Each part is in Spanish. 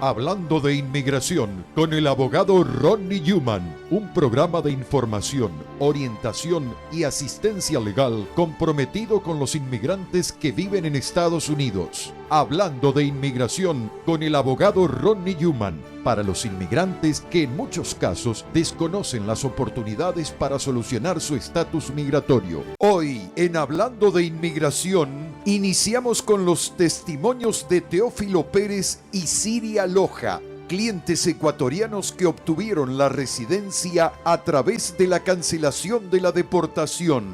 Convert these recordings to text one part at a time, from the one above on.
Hablando de inmigración con el abogado Rodney Newman, un programa de información, orientación y asistencia legal comprometido con los inmigrantes que viven en Estados Unidos. Hablando de inmigración con el abogado Rodney Newman, para los inmigrantes que en muchos casos desconocen las oportunidades para solucionar su estatus migratorio. Hoy, en Hablando de Inmigración, iniciamos con los testimonios de Teófilo Pérez y Siria Loja, clientes ecuatorianos que obtuvieron la residencia a través de la cancelación de la deportación.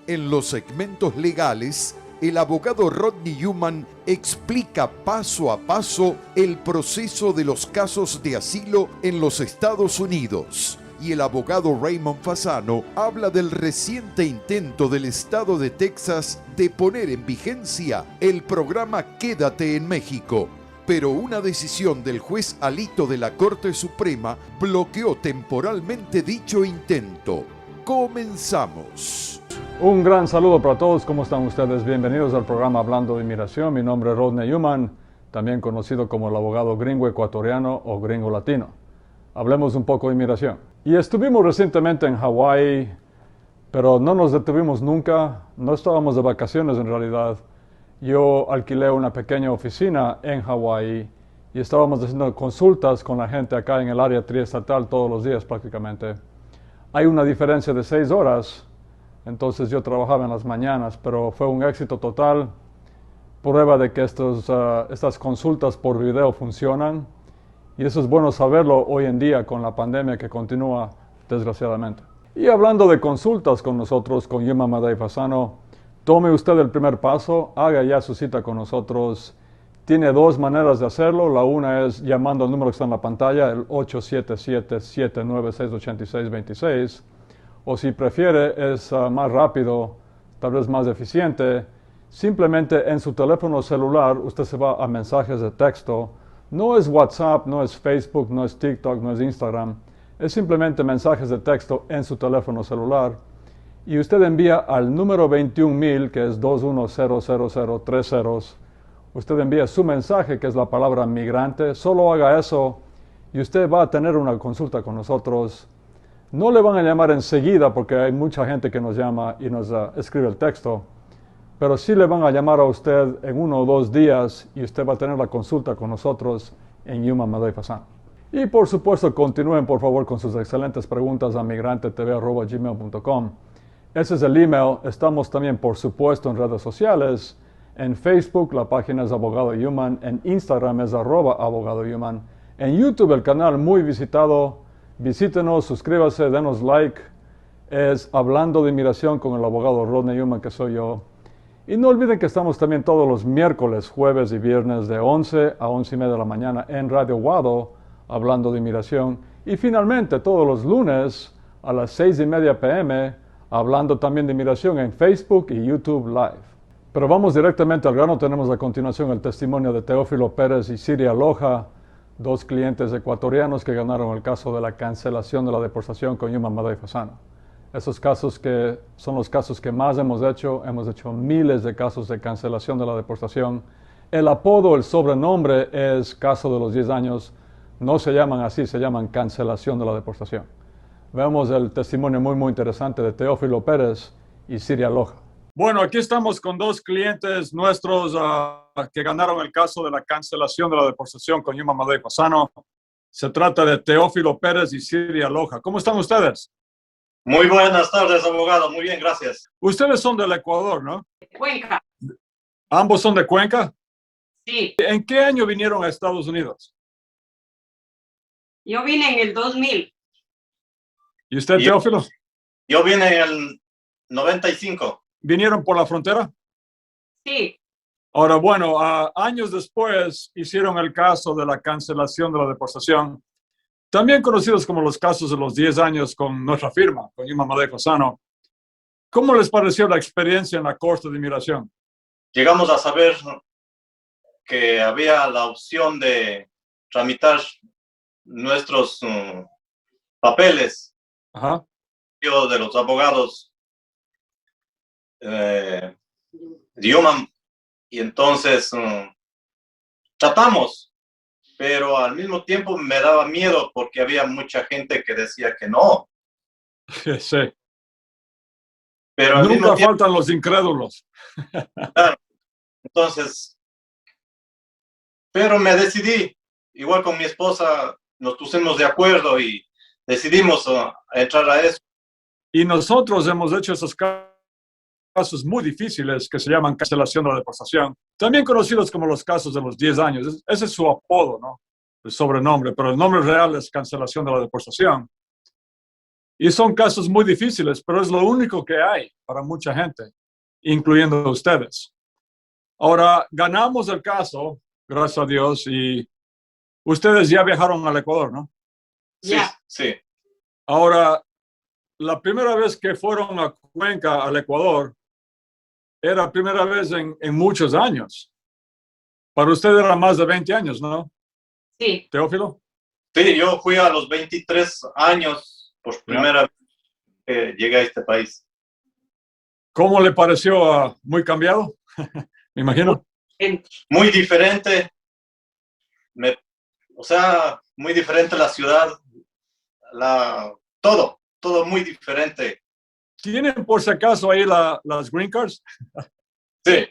En los segmentos legales, el abogado Rodney Newman explica paso a paso el proceso de los casos de asilo en los Estados Unidos. Y el abogado Raymond Fasano habla del reciente intento del estado de Texas de poner en vigencia el programa Quédate en México. Pero una decisión del juez Alito de la Corte Suprema bloqueó temporalmente dicho intento. Comenzamos. Un gran saludo para todos. ¿Cómo están ustedes? Bienvenidos al programa Hablando de Inmigración. Mi nombre es Rodney Newman, también conocido como el abogado gringo ecuatoriano o gringo latino. Hablemos un poco de inmigración. Y estuvimos recientemente en Hawái, pero no nos detuvimos nunca. No estábamos de vacaciones en realidad. Yo alquilé una pequeña oficina en Hawái y estábamos haciendo consultas con la gente acá en el área triestatal todos los días prácticamente. Hay una diferencia de 6 horas, entonces yo trabajaba en las mañanas, pero fue un éxito total. Prueba de que estas consultas por video funcionan. Y eso es bueno saberlo hoy en día con la pandemia que continúa, desgraciadamente. Y hablando de consultas con nosotros, con Yuma Madei Fasano, tome usted el primer paso, haga ya su cita con nosotros. Tiene 2 maneras de hacerlo. La una es llamando al número que está en la pantalla, el 877-796-8626. O si prefiere, es más rápido, tal vez más eficiente. Simplemente en su teléfono celular usted se va a mensajes de texto. No es WhatsApp, no es Facebook, no es TikTok, no es Instagram. Es simplemente mensajes de texto en su teléfono celular. Y usted envía al número 21000, que es 2100030. Usted envía su mensaje, que es la palabra migrante. Solo haga eso y usted va a tener una consulta con nosotros. No le van a llamar enseguida porque hay mucha gente que nos llama y nos escribe el texto. Pero sí le van a llamar a usted en 1 o 2 días y usted va a tener la consulta con nosotros en Yuma Madei Fasano. Y por supuesto, continúen por favor con sus excelentes preguntas a migrantetv@gmail.com. Ese es el email. Estamos también, por supuesto, en redes sociales. En Facebook, la página es Abogado Newman. En Instagram es @Abogado Newman. En YouTube, el canal muy visitado. Visítenos, suscríbase, denos like. Es Hablando de Inmigración con el abogado Rodney Newman, que soy yo. Y no olviden que estamos también todos los miércoles, jueves y viernes de 11 a 11:30 de la mañana en Radio Guado, Hablando de Inmigración. Y finalmente todos los lunes a las 6:30 p.m., hablando también de inmigración en Facebook y YouTube Live. Pero vamos directamente al grano. Tenemos a continuación el testimonio de Teófilo Pérez y Siria Loja, 2 clientes ecuatorianos que ganaron el caso de la cancelación de la deportación con Yuma Madei Fasano. Esos casos que son los casos que más hemos hecho miles de casos de cancelación de la deportación. El apodo, el sobrenombre es caso de los 10 años. No se llaman así, se llaman cancelación de la deportación. Vemos el testimonio muy interesante de Teófilo Pérez y Siria Loja. Bueno, aquí estamos con 2 clientes nuestros que ganaron el caso de la cancelación de la deportación con Yuma Madei Fasano. Se trata de Teófilo Pérez y Siria Loja. ¿Cómo están ustedes? Muy buenas tardes, abogado. Muy bien, gracias. Ustedes son del Ecuador, ¿no? Cuenca. ¿Ambos son de Cuenca? Sí, ¿En qué año vinieron a Estados Unidos? yo vine en el 2000. ¿Y usted, Teófilo? Yo vine en el 95. ¿Vinieron por la frontera? Sí, Ahora, bueno, años después hicieron el caso de la cancelación de la deportación, también conocidos como los casos de los 10 años con nuestra firma, con Yuma Madei Fasano. ¿Cómo les pareció la experiencia en la Corte de Inmigración? Llegamos a saber que había la opción de tramitar nuestros papeles. Ajá. Yo de los abogados de Yuma, y entonces tratamos pero al mismo tiempo me daba miedo porque había mucha gente que decía que no. Sí. Pero al mismo Nunca tiempo, faltan los incrédulos. claro, entonces, pero me decidí, igual con mi esposa, nos pusimos de acuerdo y decidimos entrar a eso. Y nosotros hemos hecho esos casos muy difíciles que se llaman cancelación de la deportación, también conocidos como los casos de los 10 años. Ese es su apodo, ¿no? El sobrenombre, pero el nombre real es cancelación de la deportación. Y son casos muy difíciles, pero es lo único que hay para mucha gente, incluyendo ustedes. Ahora, ganamos el caso, gracias a Dios, y ustedes ya viajaron al Ecuador, ¿no? Sí, Ya. sí. Ahora, la primera vez que fueron a Cuenca, al Ecuador, era la primera vez en muchos años. Para usted era más de 20 años, ¿no, Sí. Teófilo? Sí, yo fui a los 23 años por primera vez que llegué a este país. ¿Cómo le pareció? ¿Muy cambiado? Me imagino. Muy diferente, o sea, muy diferente la ciudad, todo muy diferente. ¿Tienen por si acaso ahí las green cards? Sí,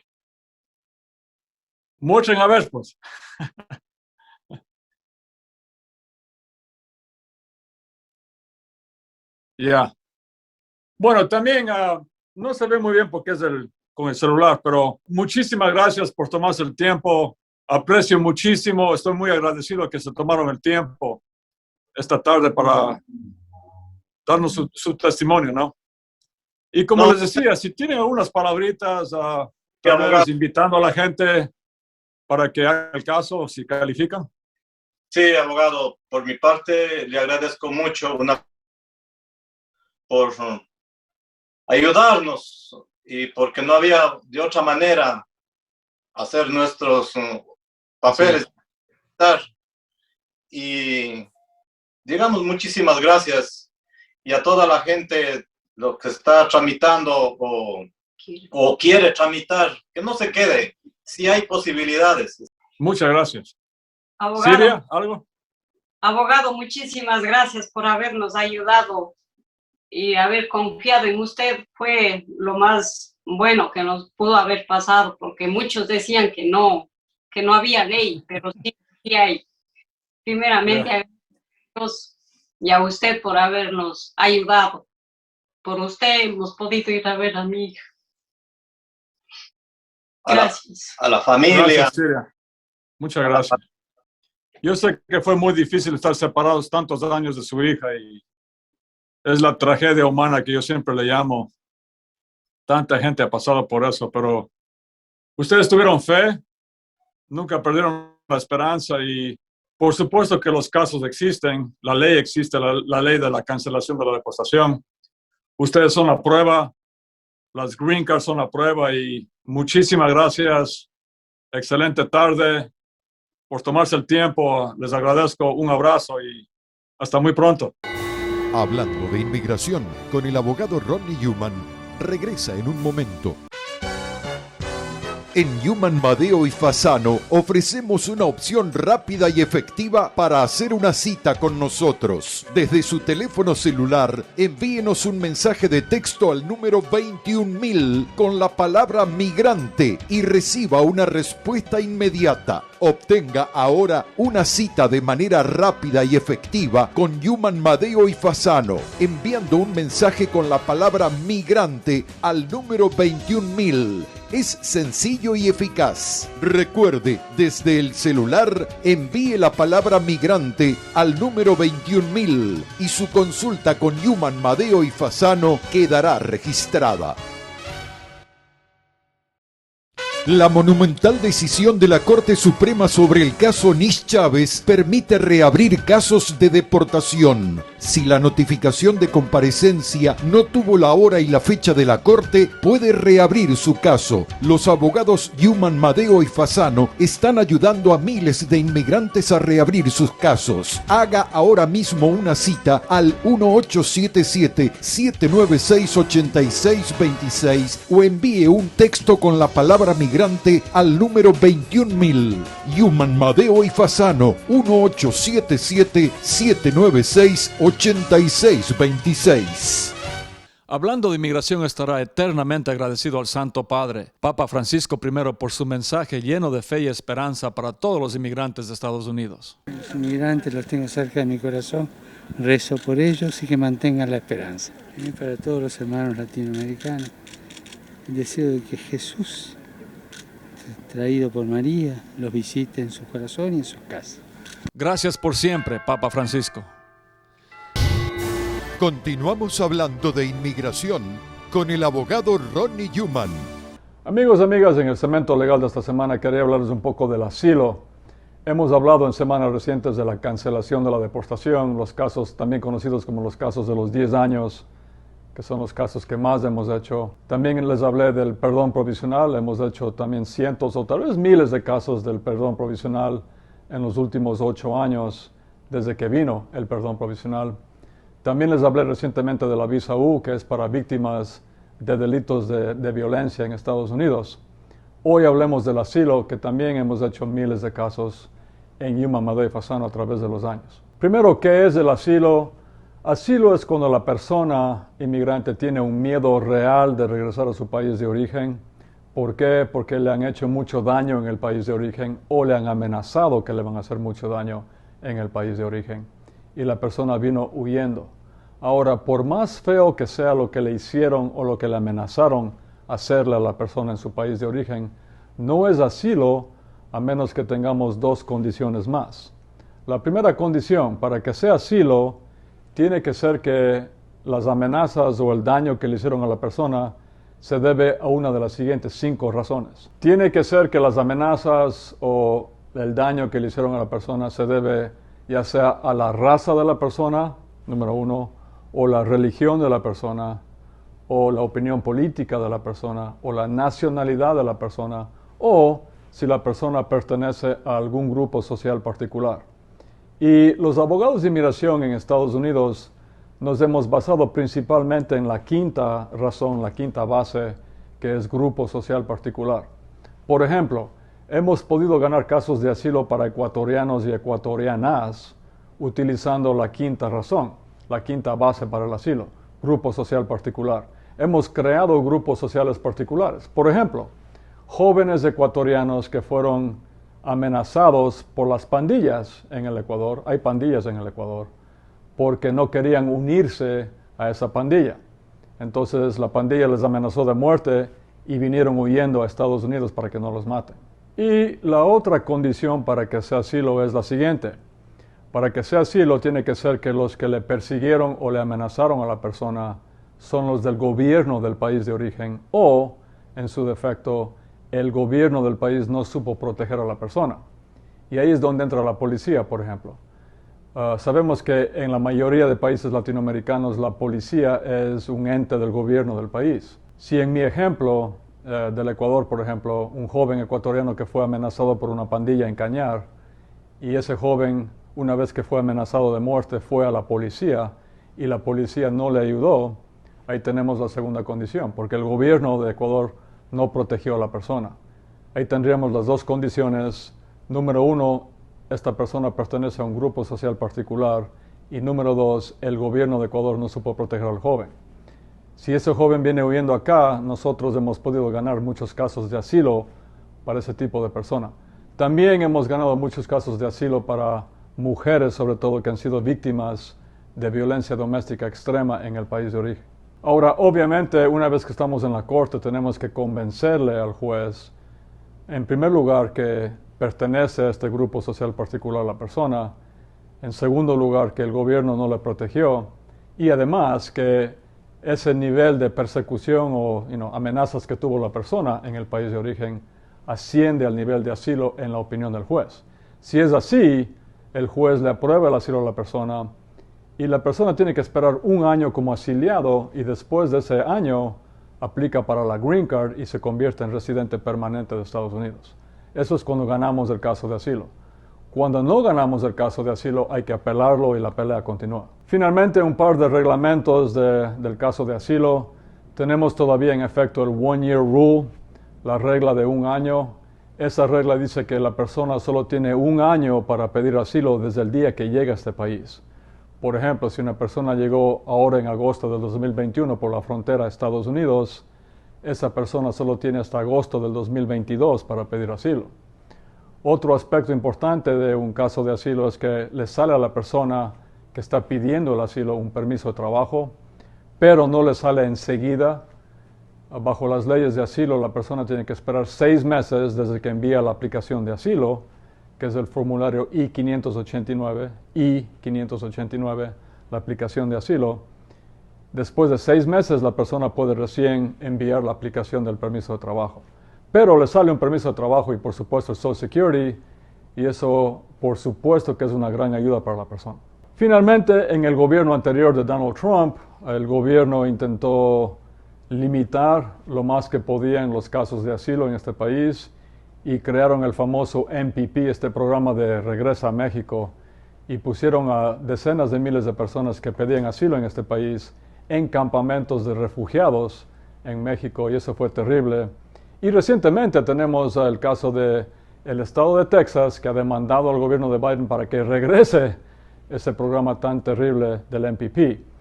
Muestren a ver, pues. Ya. Bueno, también no se ve muy bien porque es con el celular, pero muchísimas gracias por tomarse el tiempo. Aprecio muchísimo, estoy muy agradecido que se tomaron el tiempo esta tarde para darnos su testimonio, ¿no? Y como No. les decía, si tienen algunas palabritas, Sí, tal vez abogado. invitando a la gente para que haga el caso, si califican. Sí, abogado, por mi parte le agradezco mucho por ayudarnos y porque no había de otra manera hacer nuestros papeles. Y digamos muchísimas gracias y a toda la gente lo que está tramitando o quiere tramitar, que no se quede, si hay posibilidades. Muchas gracias. Abogado, Siria, ¿algo? abogado, muchísimas gracias por habernos ayudado y haber confiado en usted. Fue lo más bueno que nos pudo haber pasado, porque muchos decían que no había ley, pero sí hay. Primeramente, a Dios y a usted por habernos ayudado. Por usted hemos podido ir a ver a mi hija. Gracias. A la familia. Gracias, Siria. Muchas gracias. Yo sé que fue muy difícil estar separados tantos años de su hija y es la tragedia humana que yo siempre le llamo. Tanta gente ha pasado por eso, pero ustedes tuvieron fe, nunca perdieron la esperanza y por supuesto que los casos existen, la ley existe, la ley de la cancelación de la deportación. Ustedes son la prueba, las green cards son la prueba y muchísimas gracias. Excelente tarde por tomarse el tiempo. Les agradezco, un abrazo y hasta muy pronto. Hablando de inmigración con el abogado Ronnie Newman, regresa en un momento. En Newman, Madeo y Fasano ofrecemos una opción rápida y efectiva para hacer una cita con nosotros. Desde su teléfono celular, envíenos un mensaje de texto al número 21000 con la palabra migrante y reciba una respuesta inmediata. Obtenga ahora una cita de manera rápida y efectiva con Newman, Madeo y Fasano, enviando un mensaje con la palabra migrante al número 21000. Es sencillo y eficaz. Recuerde, desde el celular, envíe la palabra migrante al número 21000 y su consulta con Newman, Madeo y Fasano quedará registrada. La monumental decisión de la Corte Suprema sobre el caso Nish Chávez permite reabrir casos de deportación. Si la notificación de comparecencia no tuvo la hora y la fecha de la Corte, puede reabrir su caso. Los abogados Newman, Madeo y Fasano están ayudando a miles de inmigrantes a reabrir sus casos. Haga ahora mismo una cita al 1877-796-8626 o envíe un texto con la palabra migrante inmigrante al número 21.000. Human Madeo y Fasano, 1877-796-8626. Hablando de inmigración, estará eternamente agradecido al Santo Padre, Papa Francisco I, por su mensaje lleno de fe y esperanza para todos los inmigrantes de Estados Unidos. Los inmigrantes los tengo cerca de mi corazón, rezo por ellos y que mantengan la esperanza. Y para todos los hermanos latinoamericanos, el deseo de que Jesús, traído por María, los visite en su corazón y en sus casas. Gracias por siempre, Papa Francisco. Continuamos hablando de inmigración con el abogado Ronnie Newman. Amigos y amigas, en el segmento legal de esta semana quería hablarles un poco del asilo. Hemos hablado en semanas recientes de la cancelación de la deportación, los casos también conocidos como los casos de los 10 años, que son los casos que más hemos hecho. También les hablé del perdón provisional, hemos hecho también cientos o tal vez miles de casos del perdón provisional en los últimos 8 años, desde que vino el perdón provisional. También les hablé recientemente de la visa U, que es para víctimas de delitos de violencia en Estados Unidos. Hoy hablemos del asilo, que también hemos hecho miles de casos en Human Madeo y Fasano a través de los años. Primero, ¿qué es el asilo? Asilo es cuando la persona inmigrante tiene un miedo real de regresar a su país de origen. ¿Por qué? Porque le han hecho mucho daño en el país de origen o le han amenazado que le van a hacer mucho daño en el país de origen. Y la persona vino huyendo. Ahora, por más feo que sea lo que le hicieron o lo que le amenazaron hacerle a la persona en su país de origen, no es asilo a menos que tengamos dos condiciones más. La primera condición, para que sea asilo, tiene que ser que las amenazas o el daño que le hicieron a la persona se debe a una de las siguientes 5 razones. Tiene que ser que las amenazas o el daño que le hicieron a la persona se debe ya sea a la raza de la persona, número 1, o la religión de la persona, o la opinión política de la persona, o la nacionalidad de la persona, o si la persona pertenece a algún grupo social particular. Y los abogados de inmigración en Estados Unidos nos hemos basado principalmente en la quinta razón, la quinta base, que es grupo social particular. Por ejemplo, hemos podido ganar casos de asilo para ecuatorianos y ecuatorianas utilizando la quinta razón, la quinta base para el asilo, grupo social particular. Hemos creado grupos sociales particulares. Por ejemplo, jóvenes ecuatorianos que fueron amenazados por las pandillas en el Ecuador, hay pandillas en el Ecuador, porque no querían unirse a esa pandilla. Entonces la pandilla les amenazó de muerte y vinieron huyendo a Estados Unidos para que no los maten. Y la otra condición para que sea asilo es la siguiente. Para que sea asilo tiene que ser que los que le persiguieron o le amenazaron a la persona son los del gobierno del país de origen o, en su defecto, el gobierno del país no supo proteger a la persona. Y ahí es donde entra la policía, por ejemplo. Sabemos que en la mayoría de países latinoamericanos la policía es un ente del gobierno del país. Si en mi ejemplo del Ecuador, por ejemplo, un joven ecuatoriano que fue amenazado por una pandilla en Cañar y ese joven, una vez que fue amenazado de muerte, fue a la policía y la policía no le ayudó, ahí tenemos la segunda condición, porque el gobierno de Ecuador no protegió a la persona. Ahí tendríamos las dos condiciones. Número 1, esta persona pertenece a un grupo social particular y número 2, el gobierno de Ecuador no supo proteger al joven. Si ese joven viene huyendo acá, nosotros hemos podido ganar muchos casos de asilo para ese tipo de persona. También hemos ganado muchos casos de asilo para mujeres, sobre todo, que han sido víctimas de violencia doméstica extrema en el país de origen. Ahora, obviamente, una vez que estamos en la corte, tenemos que convencerle al juez, en primer lugar, que pertenece a este grupo social particular la persona, en segundo lugar, que el gobierno no le protegió, y además que ese nivel de persecución o amenazas que tuvo la persona en el país de origen asciende al nivel de asilo en la opinión del juez. Si es así, el juez le aprueba el asilo a la persona y la persona tiene que esperar 1 año como asiliado y después de ese año aplica para la Green Card y se convierte en residente permanente de Estados Unidos. Eso es cuando ganamos el caso de asilo. Cuando no ganamos el caso de asilo hay que apelarlo y la pelea continúa. Finalmente, un par de reglamentos del caso de asilo. Tenemos todavía en efecto el 1-year rule. la regla de 1 año. Esa regla dice que la persona solo tiene 1 año para pedir asilo desde el día que llega a este país. Por ejemplo, si una persona llegó ahora en agosto del 2021 por la frontera a Estados Unidos, esa persona solo tiene hasta agosto del 2022 para pedir asilo. Otro aspecto importante de un caso de asilo es que le sale a la persona que está pidiendo el asilo un permiso de trabajo, pero no le sale enseguida. Bajo las leyes de asilo, la persona tiene que esperar 6 meses desde que envía la aplicación de asilo, que es el formulario I-589, la aplicación de asilo. Después de 6 meses, la persona puede recién enviar la aplicación del permiso de trabajo. Pero le sale un permiso de trabajo y, por supuesto, el Social Security, y eso, por supuesto, que es una gran ayuda para la persona. Finalmente, en el gobierno anterior de Donald Trump, el gobierno intentó limitar lo más que podían los casos de asilo en este país y crearon el famoso MPP, este programa de Regresa a México, y pusieron a decenas de miles de personas que pedían asilo en este país en campamentos de refugiados en México, y eso fue terrible. Y recientemente tenemos el caso del estado de Texas, que ha demandado al gobierno de Biden para que regrese ese programa tan terrible del MPP.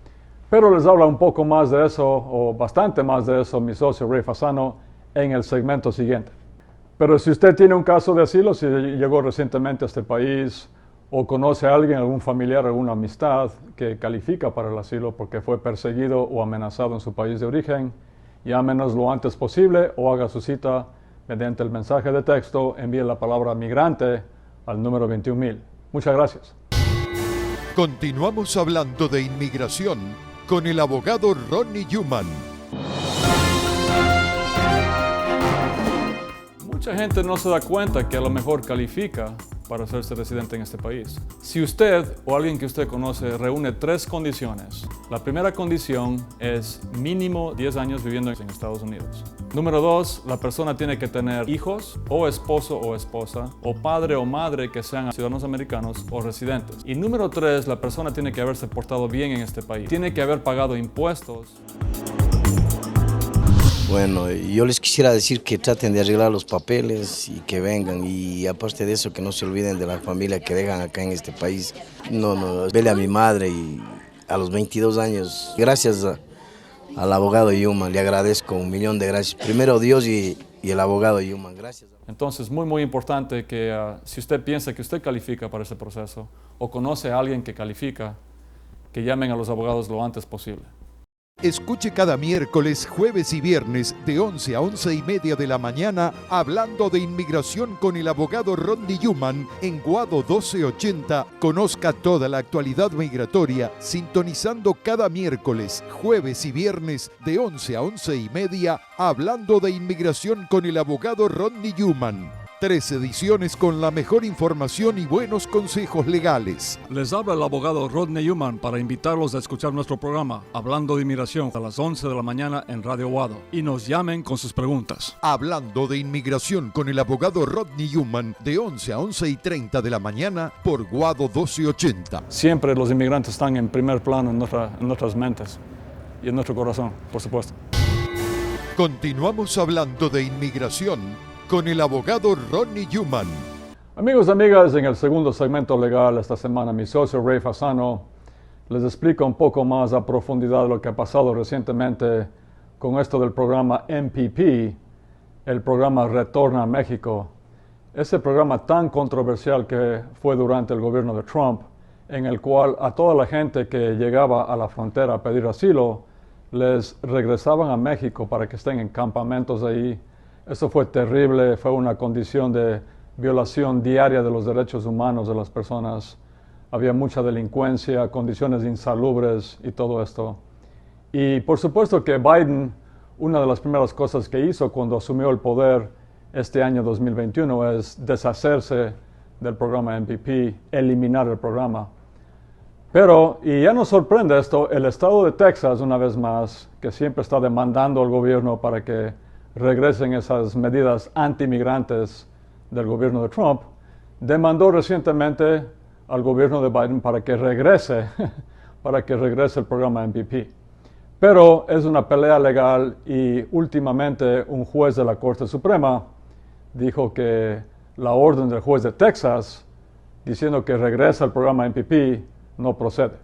Pero les habla un poco más de eso, o bastante más de eso, mi socio Ray Fasano, en el segmento siguiente. Pero si usted tiene un caso de asilo, si llegó recientemente a este país, o conoce a alguien, algún familiar, alguna amistad que califica para el asilo porque fue perseguido o amenazado en su país de origen, llámenos lo antes posible o haga su cita mediante el mensaje de texto, envíe la palabra migrante al número 21,000. Muchas gracias. Continuamos hablando de inmigración con el abogado Ronnie Newman. Mucha gente no se da cuenta que a lo mejor califica para hacerse residente en este país. Si usted o alguien que usted conoce reúne 3 condiciones, la primera condición es mínimo 10 años viviendo en Estados Unidos. Número 2, la persona tiene que tener hijos, o esposo o esposa, o padre o madre que sean ciudadanos americanos o residentes. Y número 3, la persona tiene que haberse portado bien en este país. Tiene que haber pagado impuestos. Bueno, yo les quisiera decir que traten de arreglar los papeles y que vengan, y aparte de eso que no se olviden de la familia que dejan acá en este país. Vele a mi madre y a los 22 años, gracias al abogado Newman, le agradezco 1.000.000 de gracias. Primero Dios y el abogado Newman, gracias. Entonces, muy importante que si usted piensa que usted califica para ese proceso o conoce a alguien que califica, que llamen a los abogados lo antes posible. Escuche cada miércoles, jueves y viernes de 11 a 11:30 de la mañana hablando de inmigración con el abogado Ronnie Newman en Guado 1280. Conozca toda la actualidad migratoria sintonizando cada miércoles, jueves y viernes de 11 a 11:30 hablando de inmigración con el abogado Ronnie Newman. 3 ediciones con la mejor información y buenos consejos legales. Les habla el abogado Rodney Newman para invitarlos a escuchar nuestro programa Hablando de Inmigración a las 11 de la mañana en Radio Guado, y nos llamen con sus preguntas. Hablando de inmigración con el abogado Rodney Newman de 11 a 11:30 de la mañana por Guado 1280. Siempre los inmigrantes están en primer plano en nuestras mentes y en nuestro corazón, por supuesto. Continuamos hablando de inmigración con el abogado Ronnie Newman. Amigos y amigas, en el segundo segmento legal esta semana, mi socio Ray Fasano les explica un poco más a profundidad lo que ha pasado recientemente con esto del programa MPP, el programa Retorna a México. Ese programa tan controversial que fue durante el gobierno de Trump, en el cual a toda la gente que llegaba a la frontera a pedir asilo, les regresaban a México para que estén en campamentos ahí. Eso fue terrible, fue una condición de violación diaria de los derechos humanos de las personas. Había mucha delincuencia, condiciones insalubres y todo esto. Y por supuesto que Biden, una de las primeras cosas que hizo cuando asumió el poder este año 2021 es deshacerse del programa MPP, eliminar el programa. Pero, y ya nos sorprende esto, el estado de Texas, una vez más, que siempre está demandando al gobierno para que regresen esas medidas anti-migrantes del gobierno de Trump, demandó recientemente al gobierno de Biden para que regrese el programa MPP. Pero es una pelea legal y últimamente un juez de la Corte Suprema dijo que la orden del juez de Texas diciendo que regresa al programa MPP no procede.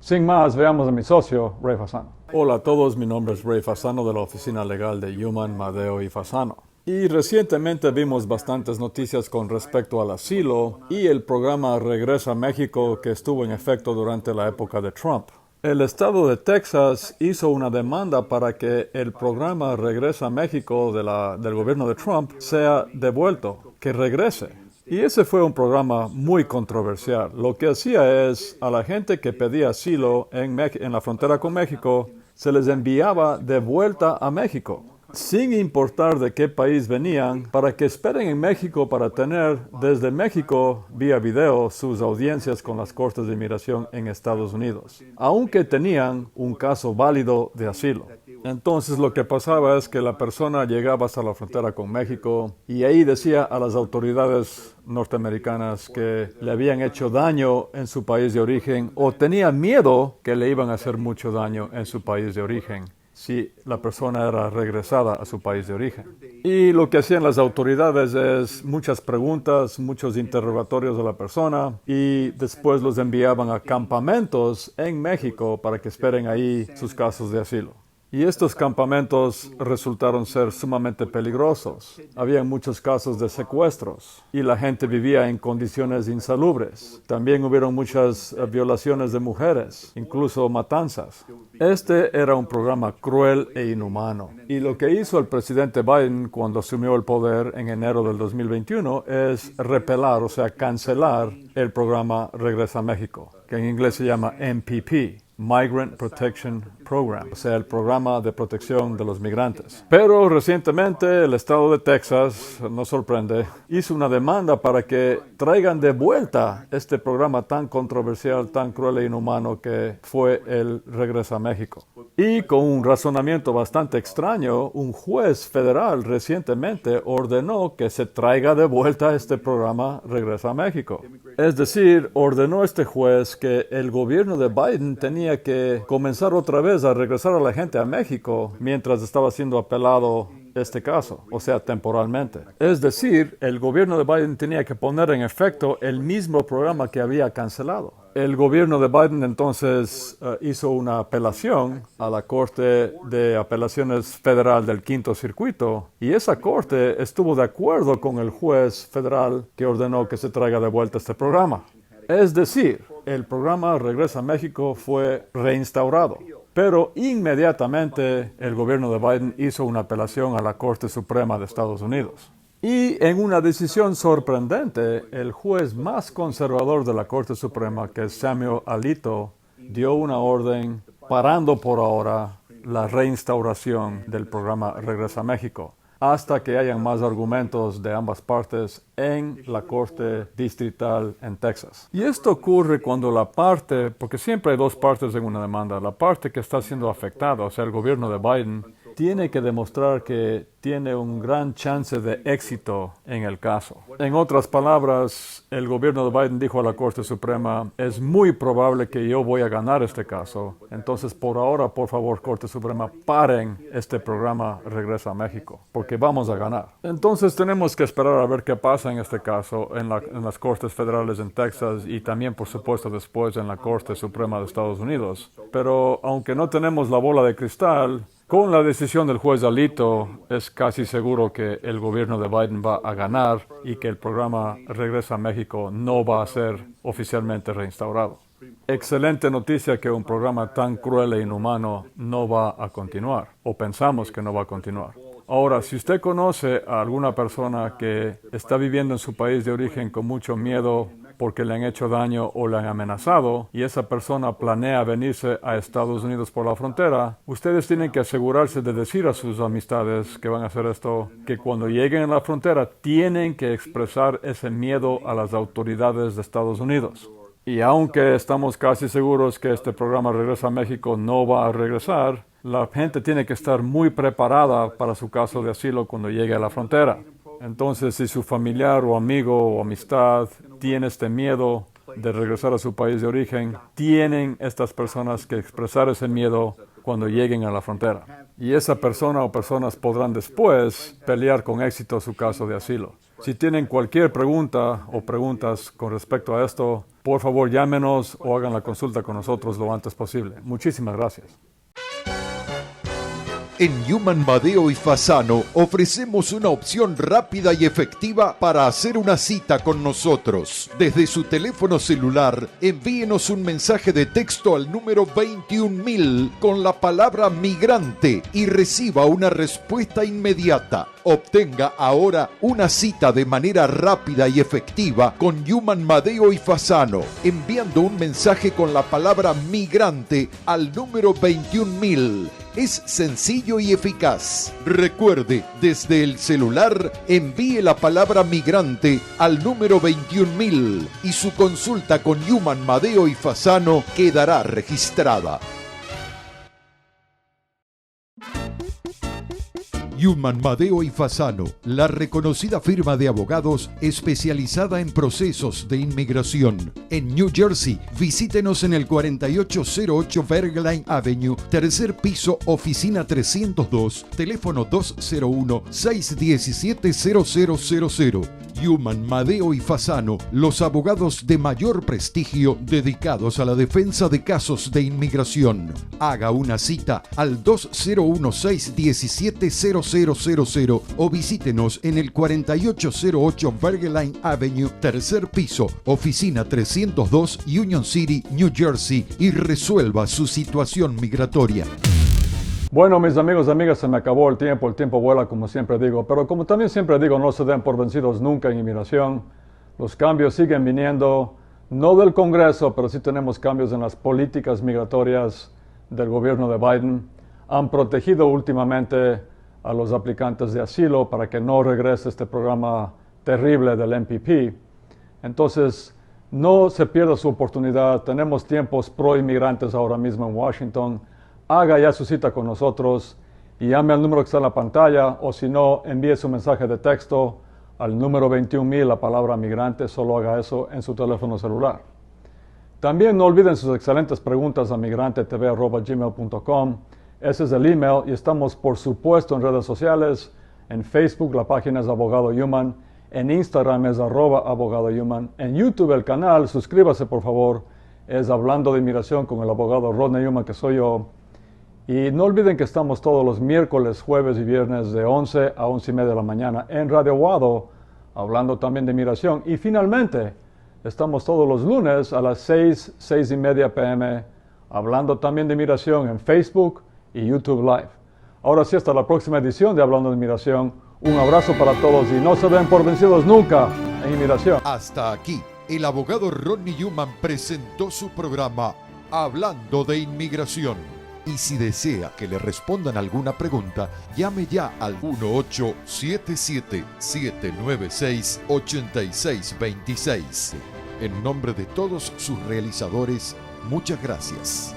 Sin más, veamos a mi socio, Ray Fasano. Hola a todos, mi nombre es Ray Fasano de la Oficina Legal de Human, Madeo y Fasano. Y recientemente vimos bastantes noticias con respecto al asilo y el programa Regresa a México que estuvo en efecto durante la época de Trump. El estado de Texas hizo una demanda para que el programa Regresa a México del gobierno de Trump sea devuelto, que regrese. Y ese fue un programa muy controversial. Lo que hacía es, a la gente que pedía asilo en la frontera con México, se les enviaba de vuelta a México, sin importar de qué país venían, para que esperen en México para tener desde México, vía video, sus audiencias con las Cortes de Inmigración en Estados Unidos, aunque tenían un caso válido de asilo. Entonces lo que pasaba es que la persona llegaba hasta la frontera con México y ahí decía a las autoridades norteamericanas que le habían hecho daño en su país de origen o tenía miedo que le iban a hacer mucho daño en su país de origen si la persona era regresada a su país de origen. Y lo que hacían las autoridades es muchas preguntas, muchos interrogatorios de la persona y después los enviaban a campamentos en México para que esperen ahí sus casos de asilo. Y estos campamentos resultaron ser sumamente peligrosos. Había muchos casos de secuestros y la gente vivía en condiciones insalubres. También hubieron muchas violaciones de mujeres, incluso matanzas. Este era un programa cruel e inhumano. Y lo que hizo el presidente Biden cuando asumió el poder en enero del 2021 es repelar, o sea, cancelar el programa Regresa a México, que en inglés se llama MPP. Migrant Protection Program, o sea, el programa de protección de los migrantes. Pero recientemente el estado de Texas, nos sorprende, hizo una demanda para que traigan de vuelta este programa tan controversial, tan cruel e inhumano que fue el Regresa a México. Y con un razonamiento bastante extraño, un juez federal recientemente ordenó que se traiga de vuelta este programa Regresa a México. Es decir, ordenó este juez que el gobierno de Biden tenía que comenzar otra vez a regresar a la gente a México mientras estaba siendo apelado este caso, o sea, temporalmente. Es decir, el gobierno de Biden tenía que poner en efecto el mismo programa que había cancelado. El gobierno de Biden entonces hizo una apelación a la Corte de Apelaciones Federal del Quinto Circuito y esa corte estuvo de acuerdo con el juez federal que ordenó que se traiga de vuelta este programa. Es decir, el programa Regresa a México fue reinstaurado, pero inmediatamente el gobierno de Biden hizo una apelación a la Corte Suprema de Estados Unidos. Y en una decisión sorprendente, el juez más conservador de la Corte Suprema, que es Samuel Alito, dio una orden parando por ahora la reinstauración del programa Regresa a México, hasta que hayan más argumentos de ambas partes en la Corte Distrital en Texas. Y esto ocurre cuando la parte, porque siempre hay dos partes en una demanda, la parte que está siendo afectada, o sea, el gobierno de Biden, tiene que demostrar que tiene un gran chance de éxito en el caso. En otras palabras, el gobierno de Biden dijo a la Corte Suprema, es muy probable que yo voy a ganar este caso. Entonces, por ahora, por favor, Corte Suprema, paren este programa Regresa a México, porque vamos a ganar. Entonces, tenemos que esperar a ver qué pasa en este caso en las Cortes Federales en Texas y también, por supuesto, después en la Corte Suprema de Estados Unidos. Pero, aunque no tenemos la bola de cristal, con la decisión del juez Alito, es casi seguro que el gobierno de Biden va a ganar y que el programa Regresa a México no va a ser oficialmente reinstaurado. Excelente noticia que un programa tan cruel e inhumano no va a continuar, o pensamos que no va a continuar. Ahora, si usted conoce a alguna persona que está viviendo en su país de origen con mucho miedo porque le han hecho daño o le han amenazado y esa persona planea venirse a Estados Unidos por la frontera, ustedes tienen que asegurarse de decir a sus amistades que van a hacer esto, que cuando lleguen a la frontera tienen que expresar ese miedo a las autoridades de Estados Unidos. Y aunque estamos casi seguros que este programa Regresa a México no va a regresar, la gente tiene que estar muy preparada para su caso de asilo cuando llegue a la frontera. Entonces, si su familiar o amigo o amistad tiene este miedo de regresar a su país de origen, tienen estas personas que expresar ese miedo cuando lleguen a la frontera. Y esa persona o personas podrán después pelear con éxito su caso de asilo. Si tienen cualquier pregunta o preguntas con respecto a esto, por favor llámenos o hagan la consulta con nosotros lo antes posible. Muchísimas gracias. En Human Madeo y Fasano ofrecemos una opción rápida y efectiva para hacer una cita con nosotros. Desde su teléfono celular, envíenos un mensaje de texto al número 21000 con la palabra migrante y reciba una respuesta inmediata. Obtenga ahora una cita de manera rápida y efectiva con Human Madeo y Fasano, enviando un mensaje con la palabra migrante al número 21000. Es sencillo y eficaz. Recuerde, desde el celular, envíe la palabra migrante al número 21000 y su consulta con Human Madeo y Fasano quedará registrada. Human Madeo y Fasano, la reconocida firma de abogados especializada en procesos de inmigración. En New Jersey, visítenos en el 4808 Bergline Avenue, tercer piso, oficina 302, teléfono 201-617-0000. Human Madeo y Fasano, los abogados de mayor prestigio dedicados a la defensa de casos de inmigración. Haga una cita al 201-617-0000 o visítenos en el 4808 Bergline Avenue, tercer piso, oficina 302, Union City, New Jersey, y resuelva su situación migratoria. Bueno, mis amigos y amigas, se me acabó el tiempo vuela como siempre digo, pero como también siempre digo, no se den por vencidos nunca en inmigración. Los cambios siguen viniendo, no del Congreso, pero sí tenemos cambios en las políticas migratorias del gobierno de Biden. Han protegido últimamente a los aplicantes de asilo para que no regrese este programa terrible del MPP. Entonces, no se pierda su oportunidad. Tenemos tiempos pro inmigrantes ahora mismo en Washington. Haga ya su cita con nosotros y llame al número que está en la pantalla, o si no, envíe su mensaje de texto al número 21000, la palabra migrante. Solo haga eso en su teléfono celular. También no olviden sus excelentes preguntas a migrantetv@gmail.com. Ese es el email y estamos por supuesto en redes sociales. En Facebook la página es Abogado Human, en Instagram es @Abogado Human, en YouTube el canal, suscríbase por favor, es Hablando de Inmigración con el abogado Rodney Human, que soy yo. Y no olviden que estamos todos los miércoles, jueves y viernes de 11 a 11:30 de la mañana en Radio Wado, hablando también de inmigración. Y finalmente, estamos todos los lunes a las 6:30 p.m. hablando también de inmigración en Facebook y YouTube Live. Ahora sí, hasta la próxima edición de Hablando de Inmigración. Un abrazo para todos y no se den por vencidos nunca en inmigración. Hasta aquí, el abogado Rodney Human presentó su programa Hablando de Inmigración. Y si desea que le respondan alguna pregunta, llame ya al 1877-796-8626. En nombre de todos sus realizadores, muchas gracias.